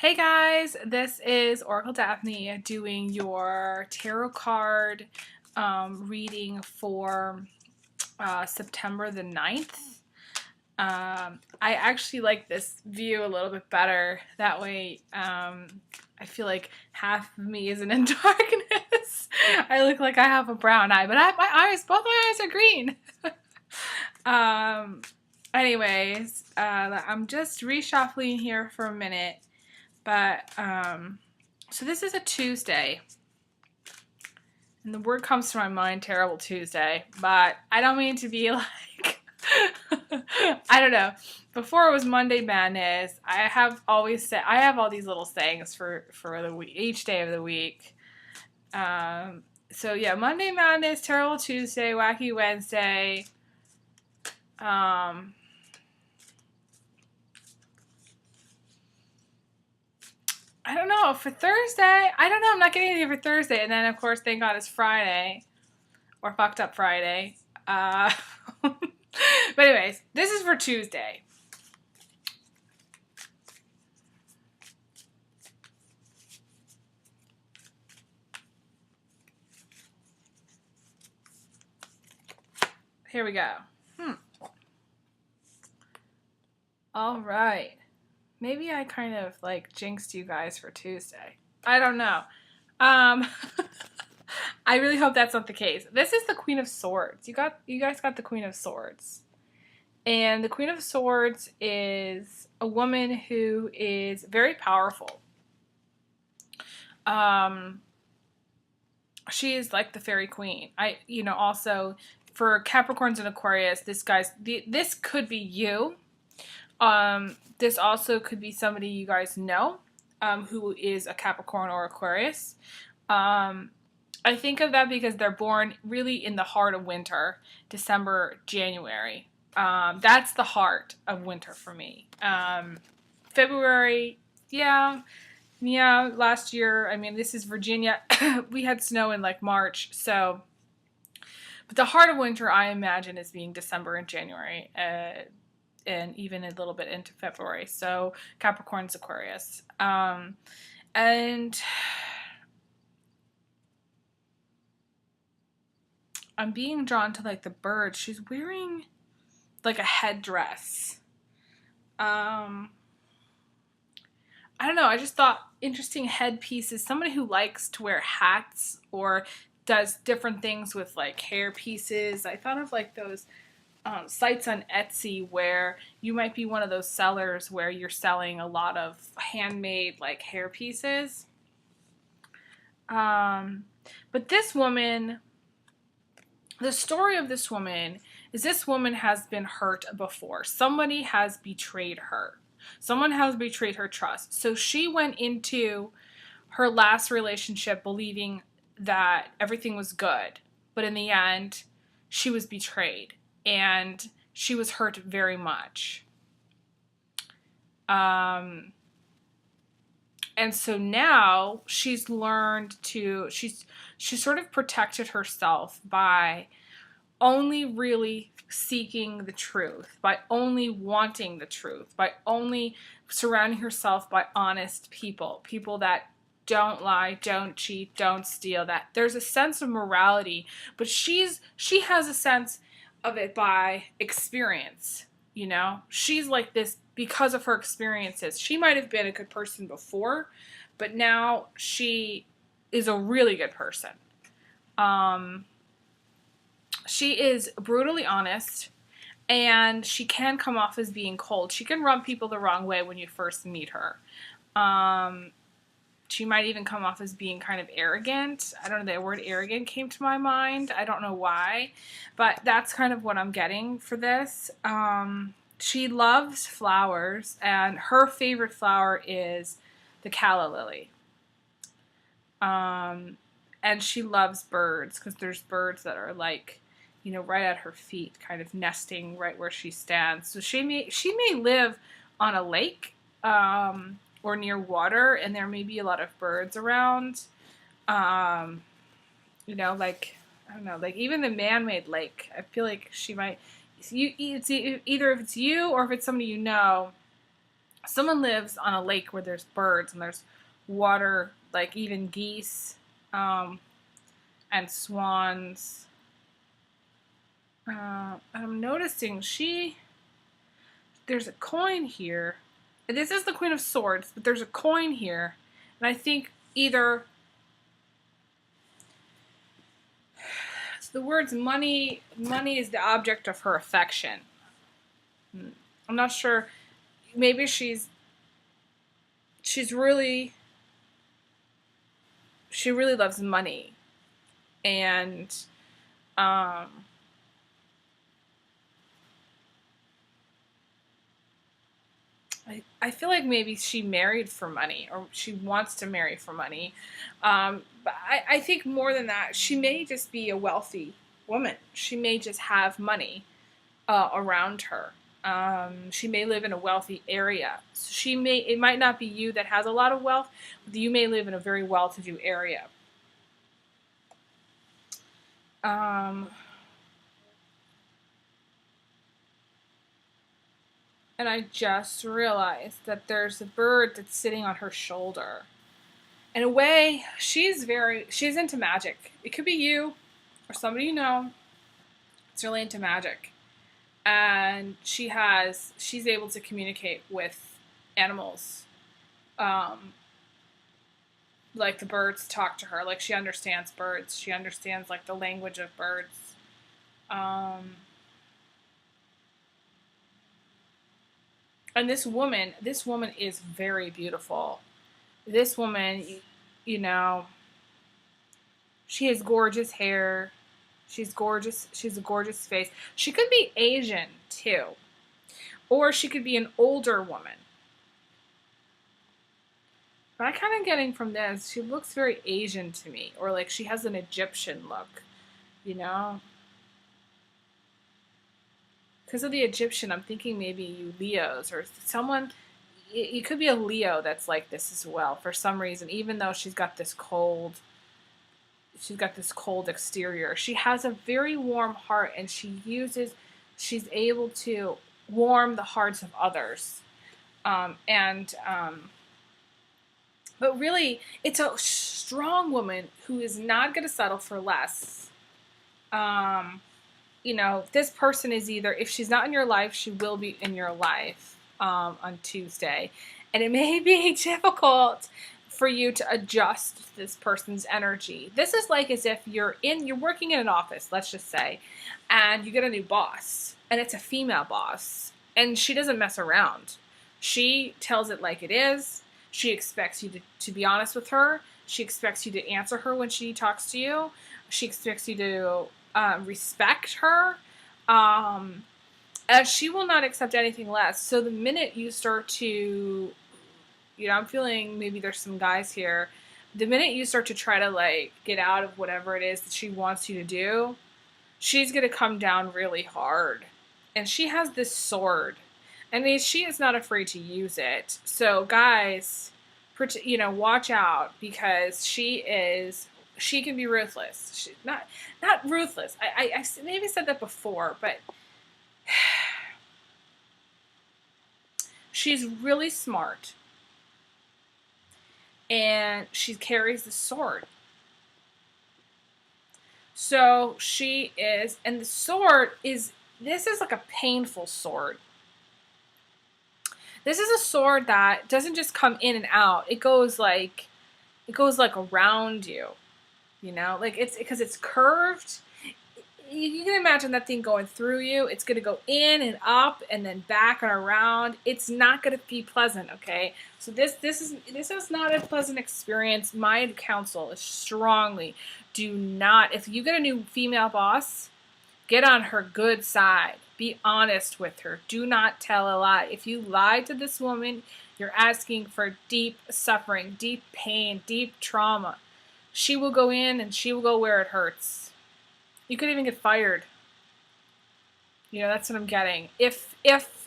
Hey guys, this is Oracle Daphne doing your tarot card reading for September the 9th. I actually like this view a little bit better. That way I feel like half of me isn't in darkness. I look like I have a brown eye, but both my eyes are green. I'm just reshuffling here for a minute. But, so this is a Tuesday. And the word comes to my mind, terrible Tuesday. But I don't mean to be like, I don't know. Before it was Monday Madness, I have all these little sayings for the week, each day of the week. So yeah, Monday Madness, terrible Tuesday, wacky Wednesday. I don't know. For Thursday, I don't know. I'm not getting anything for Thursday. And then, of course, thank God it's Friday. Or fucked up Friday. But anyways, this is for Tuesday. Here we go. All right. Maybe I kind of like jinxed you guys for Tuesday. I don't know. I really hope that's not the case. This is the Queen of Swords. You guys got the Queen of Swords. And the Queen of Swords is a woman who is very powerful. She is like the fairy queen. Also for Capricorns and Aquarius, this could be you. This also could be somebody you guys know, who is a Capricorn or Aquarius. I think of that because they're born really in the heart of winter, December, January. That's the heart of winter for me. February, yeah, last year, I mean, this is Virginia. We had snow in like March, so. But the heart of winter, I imagine, is being December and January. And even a little bit into February. So Capricorn's Aquarius. And I'm being drawn to like the bird. She's wearing like a headdress. I don't know. I just thought interesting headpieces. Somebody who likes to wear hats or does different things with like hair pieces. I thought of like those sites on Etsy where you might be one of those sellers where you're selling a lot of handmade like hair pieces. But this woman, the story of this woman is this woman has been hurt before. Somebody has betrayed her. Someone has betrayed her trust. So she went into her last relationship believing that everything was good. But in the end, she was betrayed. And she was hurt very much. And so now she's learned she's sort of protected herself by only really seeking the truth, by only wanting the truth, by only surrounding herself by honest people that don't lie, don't cheat, don't steal. That there's a sense of morality, but she has a sense of it by experience, she's like this because of her experiences. She might have been a good person before, but now she is a really good person. She is brutally honest, and she can come off as being cold. She can rub people the wrong way when you first meet her. She might even come off as being kind of arrogant. I don't know, the word arrogant came to my mind. I don't know why, but that's kind of what I'm getting for this. She loves flowers, and her favorite flower is the calla lily. And she loves birds because there's birds that are like, right at her feet, kind of nesting right where she stands. So she may live on a lake, or near water, and there may be a lot of birds around. Like, I don't know, like even the man-made lake. I feel like she might. It's either if it's you or if it's somebody you know, someone lives on a lake where there's birds and there's water, like even geese, and swans. I'm noticing there's a coin here. This is the Queen of Swords, but there's a coin here. And I think either the words money is the object of her affection. I'm not sure. Maybe she's really, she really loves money. And I feel like maybe she married for money, or she wants to marry for money. But I think more than that, she may just be a wealthy woman. She may just have money around her. She may live in a wealthy area. So it might not be you that has a lot of wealth, but you may live in a very well-to-do area. And I just realized that there's a bird that's sitting on her shoulder. In a way, she's into magic. It could be you or somebody you know. It's really into magic. And she's able to communicate with animals. Like the birds talk to her. Like she understands birds. She understands like the language of birds. And this woman is very beautiful. This woman, you know, she has gorgeous hair. She's gorgeous. She's a gorgeous face. She could be Asian too. Or she could be an older woman. But I kind of getting from this, she looks very Asian to me. Or like she has an Egyptian look, you know? Because of the Egyptian, I'm thinking maybe you Leos or someone. You could be a Leo that's like this as well for some reason. Even though she's got this cold exterior, she has a very warm heart, and she's able to warm the hearts of others. But really, it's a strong woman who is not going to settle for less. This person is either, if she's not in your life, she will be in your life on Tuesday. And it may be difficult for you to adjust this person's energy. This is like as if you're working in an office, let's just say, and you get a new boss, and it's a female boss, and she doesn't mess around. She tells it like it is. She expects you to be honest with her. She expects you to answer her when she talks to you. She expects you to respect her, and she will not accept anything less. So the minute you start to, I'm feeling maybe there's some guys here. The minute you start to try to like get out of whatever it is that she wants you to do, she's gonna come down really hard. And she has this sword. I mean, she is not afraid to use it. So guys, watch out, because she can be ruthless. She's not ruthless. I maybe said that before, but she's really smart. And she carries the sword. So she is, and the sword this is like a painful sword. This is a sword that doesn't just come in and out. It goes like around you. Like it's because it's curved. You can imagine that thing going through you. It's going to go in and up and then back and around. It's not going to be pleasant, okay? So this is not a pleasant experience. My counsel is strongly do not, if you get a new female boss, get on her good side. Be honest with her. Do not tell a lie. If you lie to this woman, you're asking for deep suffering, deep pain, deep trauma. She will go in and she will go where it hurts. You could even get fired. That's what I'm getting. If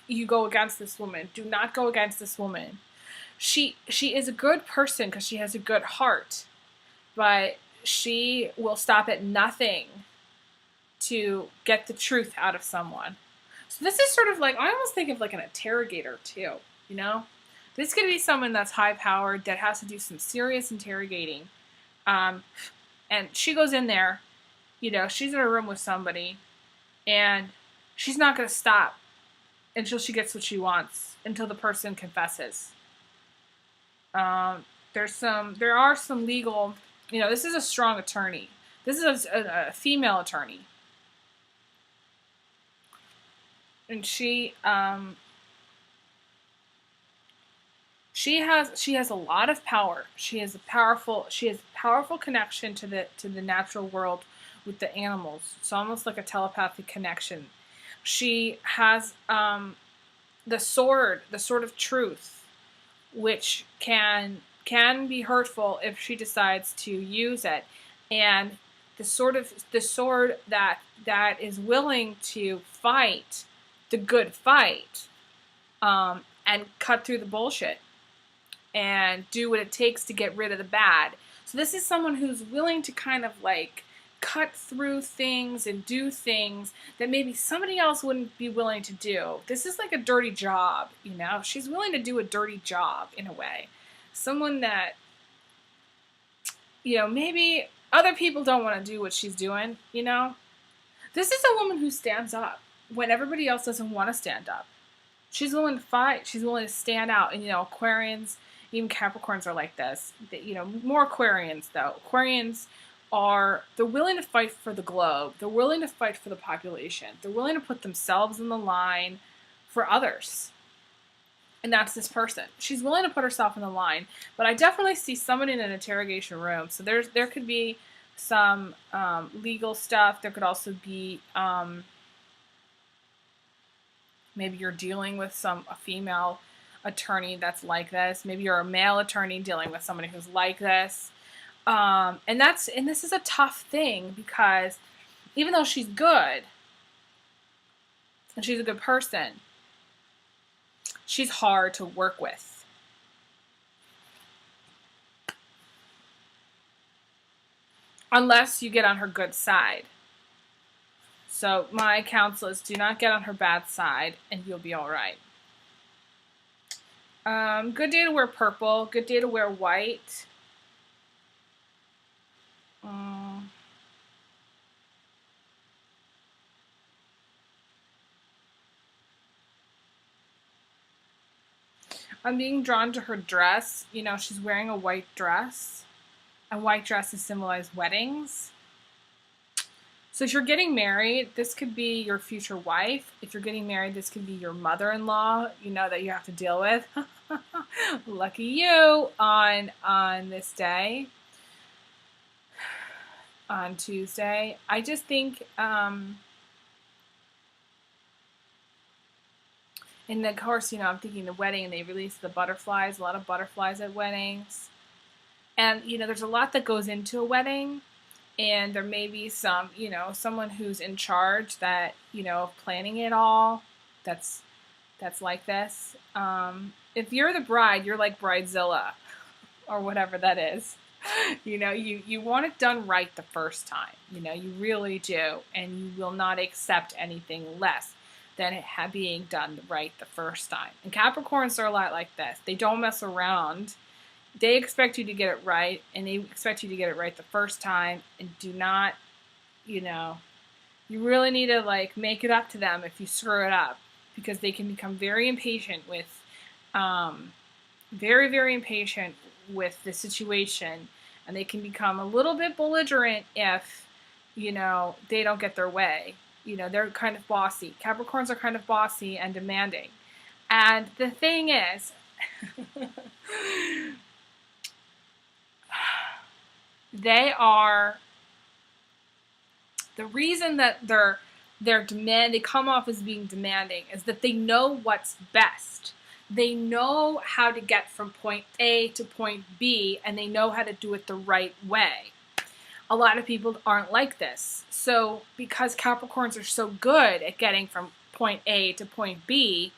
you go against this woman, do not go against this woman. She is a good person because she has a good heart, but she will stop at nothing to get the truth out of someone. So this is sort of like, I almost think of like an interrogator too, This could be someone that's high-powered that has to do some serious interrogating. Um, and she goes in there, she's in a room with somebody, and she's not going to stop until she gets what she wants, until the person confesses. There are some legal, this is a strong attorney. This is a female attorney. And she has a lot of power. She has a powerful connection to the natural world with the animals. It's almost like a telepathic connection. She has the sword of truth, which can be hurtful if she decides to use it, and the sword that is willing to fight the good fight, and cut through the bullshit and do what it takes to get rid of the bad. So this is someone who's willing to kind of like cut through things and do things that maybe somebody else wouldn't be willing to do. This is like a dirty job, She's willing to do a dirty job in a way. Someone that, maybe other people don't want to do what she's doing, This is a woman who stands up when everybody else doesn't want to stand up. She's willing to fight. She's willing to stand out. And, Aquarians, even Capricorns are like this. More Aquarians, though. Aquarians they're willing to fight for the globe. They're willing to fight for the population. They're willing to put themselves in the line for others. And that's this person. She's willing to put herself in the line. But I definitely see someone in an interrogation room. So there could be some legal stuff. There could also be maybe you're dealing with a female attorney that's like this. Maybe you're a male attorney dealing with somebody who's like this. And this is a tough thing, because even though she's good and she's a good person, she's hard to work with. Unless you get on her good side. So my counsel is, do not get on her bad side, and you'll be all right. Good day to wear purple. Good day to wear white. I'm being drawn to her dress. She's wearing a white dress. And white dresses symbolize weddings. So if you're getting married, this could be your future wife. If you're getting married, this could be your mother-in-law, that you have to deal with. Lucky you on this day, on Tuesday. I just think and of course, I'm thinking the wedding, and they release the butterflies, a lot of butterflies at weddings. And, there's a lot that goes into a wedding. And there may be some, someone who's in charge that, of planning it all. That's like this. If you're the bride, you're like Bridezilla, or whatever that is. You want it done right the first time. You really do. And you will not accept anything less than it being done right the first time. And Capricorns are a lot like this. They don't mess around. They expect you to get it right, and they expect you to get it right the first time, and do not, you really need to, make it up to them if you screw it up, because they can become very impatient with, very, very impatient with the situation, and they can become a little bit belligerent if, they don't get their way. They're kind of bossy. Capricorns are kind of bossy and demanding. And the thing is, they reason that they come off as being demanding is that they know what's best. They know how to get from point A to point B, and they know how to do it the right way. A lot of people aren't like this. So because Capricorns are so good at getting from point A to point B,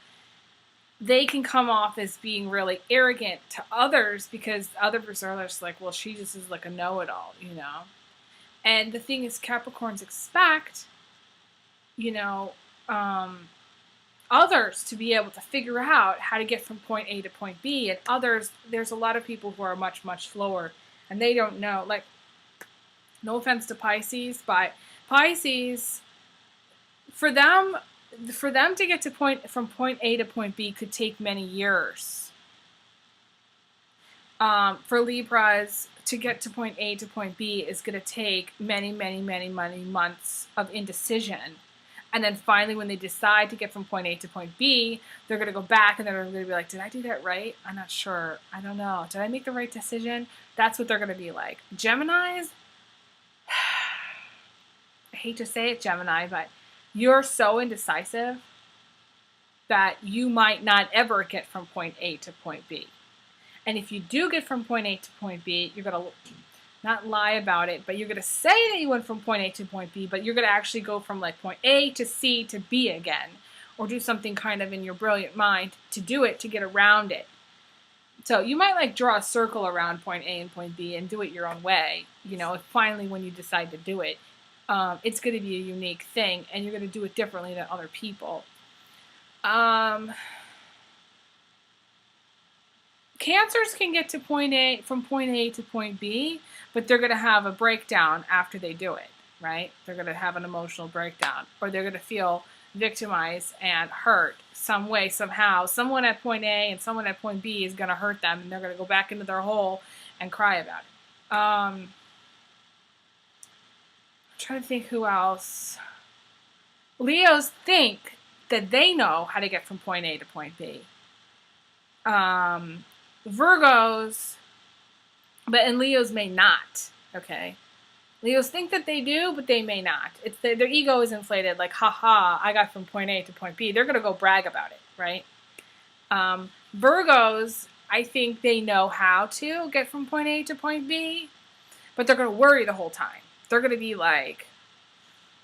they can come off as being really arrogant to others, because others are just like, well, she just is like a know-it-all, And the thing is, Capricorns expect, others to be able to figure out how to get from point A to point B, and others, there's a lot of people who are much, much slower, and they don't know. Like, no offense to Pisces, but Pisces, for them to get to from point A to point B could take many years. For Libras, to get to point A to point B is going to take many, many, many, many months of indecision. And then finally, when they decide to get from point A to point B, they're going to go back and they're going to be like, did I do that right? I'm not sure. I don't know. Did I make the right decision? That's what they're going to be like. Geminis, I hate to say it, Gemini, but you're so indecisive that you might not ever get from point A to point B. And if you do get from point A to point B, you're going to not lie about it, but you're going to say that you went from point A to point B, but you're going to actually go from like point A to C to B again, or do something kind of in your brilliant mind to do it, to get around it. So you might like draw a circle around point A and point B and do it your own way. You know, finally when you decide to do it, it's going to be a unique thing, and you're going to do it differently than other people. Cancers can get to from point A to point B, but they're going to have a breakdown after they do it, right? They're going to have an emotional breakdown, or they're going to feel victimized and hurt some way, somehow. Someone at point A and someone at point B is going to hurt them, and they're going to go back into their hole and cry about it. I'm trying to think who else. Leos think that they know how to get from point A to point B. Virgos, and Leos may not, okay? Leos think that they do, but they may not. It's their ego is inflated, like, haha, I got from point A to point B. They're going to go brag about it, right? Virgos, I think they know how to get from point A to point B, but they're going to worry the whole time. They're going to be like,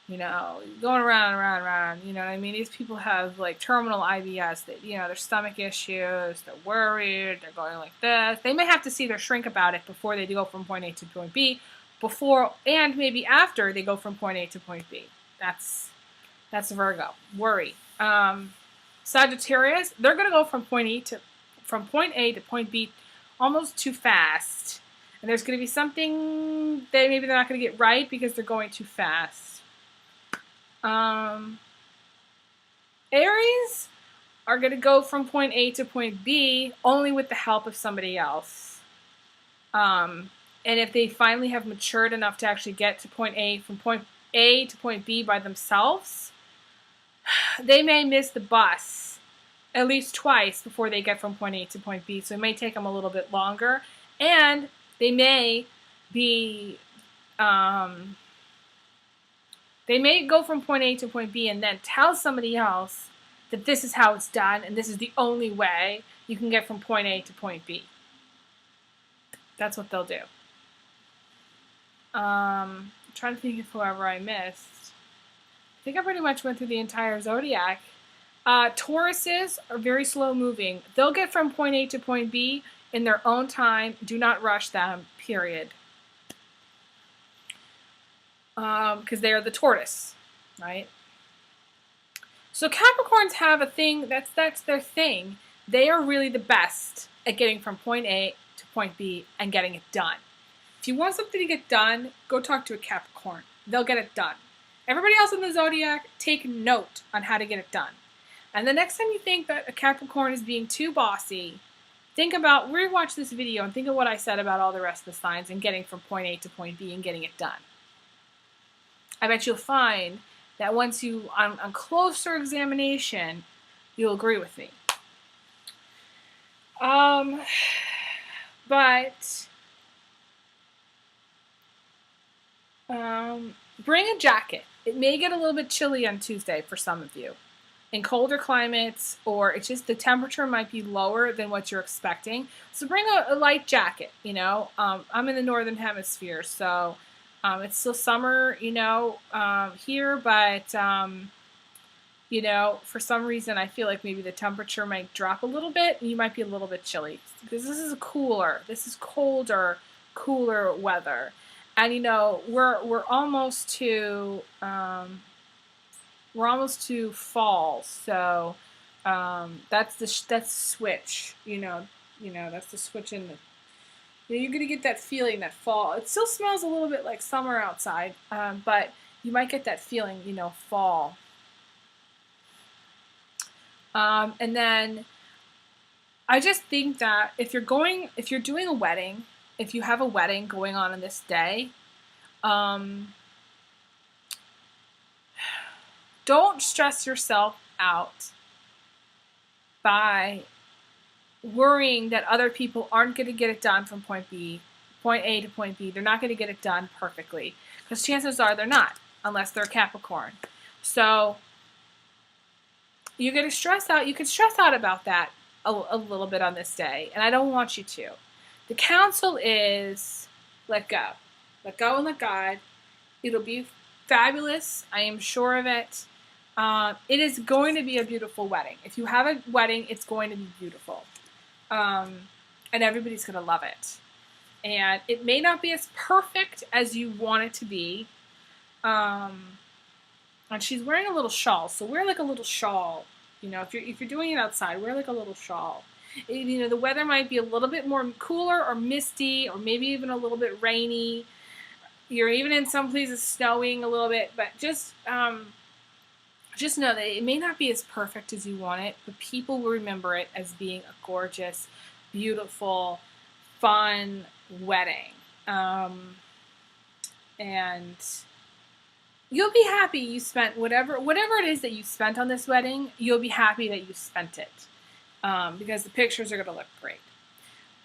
you know, going around and around and around, you know what I mean? These people have, like, terminal IBS, that, you know, their stomach issues, they're worried, they're going like this. They may have to see their shrink about it before they go from point A to point B, before and maybe after they go from point A to point B. That's Virgo. Worry. Sagittarius, they're going to go from point A to point B almost too fast. And there's going to be something that maybe they're not going to get right because they're going too fast. Aries are going to go from point A to point B only with the help of somebody else. And if they finally have matured enough to actually get to point A, from point A to point B by themselves, they may miss the bus at least twice before they get from point A to point B. So it may take them a little bit longer. And they may be... they may go from point A to point B and then tell somebody else that this is how it's done and this is the only way you can get from point A to point B. That's what they'll do. I'm trying to think of whoever I missed. I think I pretty much went through the entire zodiac. Tauruses are very slow moving. They'll get from point A to point B in their own time. Do not rush them, period. Because they are the tortoise, right? So Capricorns have a thing, that's their thing. They are really the best at getting from point A to point B and getting it done. If you want something to get done, go talk to a Capricorn. They'll get it done. Everybody else in the zodiac, take note on how to get it done. And the next time you think that a Capricorn is being too bossy, think about, rewatch this video and think of what I said about all the rest of the signs and getting from point A to point B and getting it done. I bet you'll find that once you, on closer examination, you'll agree with me. Bring a jacket. It may get a little bit chilly on Tuesday for some of you. In colder climates, or it's just the temperature might be lower than what you're expecting. So bring a light jacket, you know. I'm in the northern hemisphere, so it's still summer, you know, here, but, you know, for some reason I feel like maybe the temperature might drop a little bit, and you might be a little bit chilly. Because this is colder, cooler weather. And, you know, we're almost to fall, so That's that's switch. That's the switch in the. You're gonna get that feeling, that fall. It still smells a little bit like summer outside, but you might get that feeling, fall. And then I just think that if you're doing a wedding, if you have a wedding going on this day, don't stress yourself out by worrying that other people aren't going to get it done from point A to point B. They're not going to get it done perfectly, because chances are they're not, unless they're a Capricorn. So you're going to stress out. You can stress out about that a little bit on this day, and I don't want you to. The counsel is let go. Let go and let God. It'll be fabulous. I am sure of it. It is going to be a beautiful wedding. If you have a wedding, it's going to be beautiful. And everybody's going to love it. And it may not be as perfect as you want it to be. And she's wearing a little shawl, so wear like a little shawl. If you're doing it outside, wear like a little shawl. The weather might be a little bit more cooler or misty, or maybe even a little bit rainy. You're even in some places snowing a little bit, but just know that it may not be as perfect as you want it, but people will remember it as being a gorgeous, beautiful, fun wedding. And you'll be happy you spent whatever it is that you spent on this wedding. You'll be happy that you spent it, because the pictures are going to look great.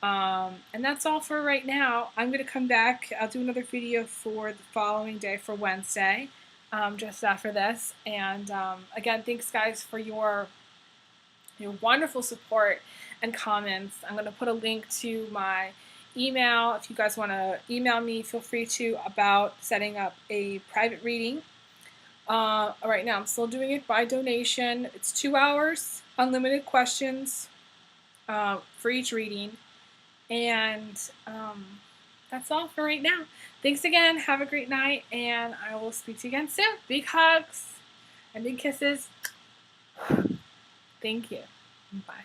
And that's all for right now. I'm going to come back. I'll do another video for the following day, for Wednesday, just after this. And again, thanks guys for your wonderful support and comments. I'm going to put a link to my email. If you guys want to email me, feel free to, about setting up a private reading. Right now I'm still doing it by donation. It's 2 hours, unlimited questions for each reading. And that's all for right now. Thanks again. Have a great night, and I will speak to you again soon. Big hugs and big kisses. Thank you. Bye.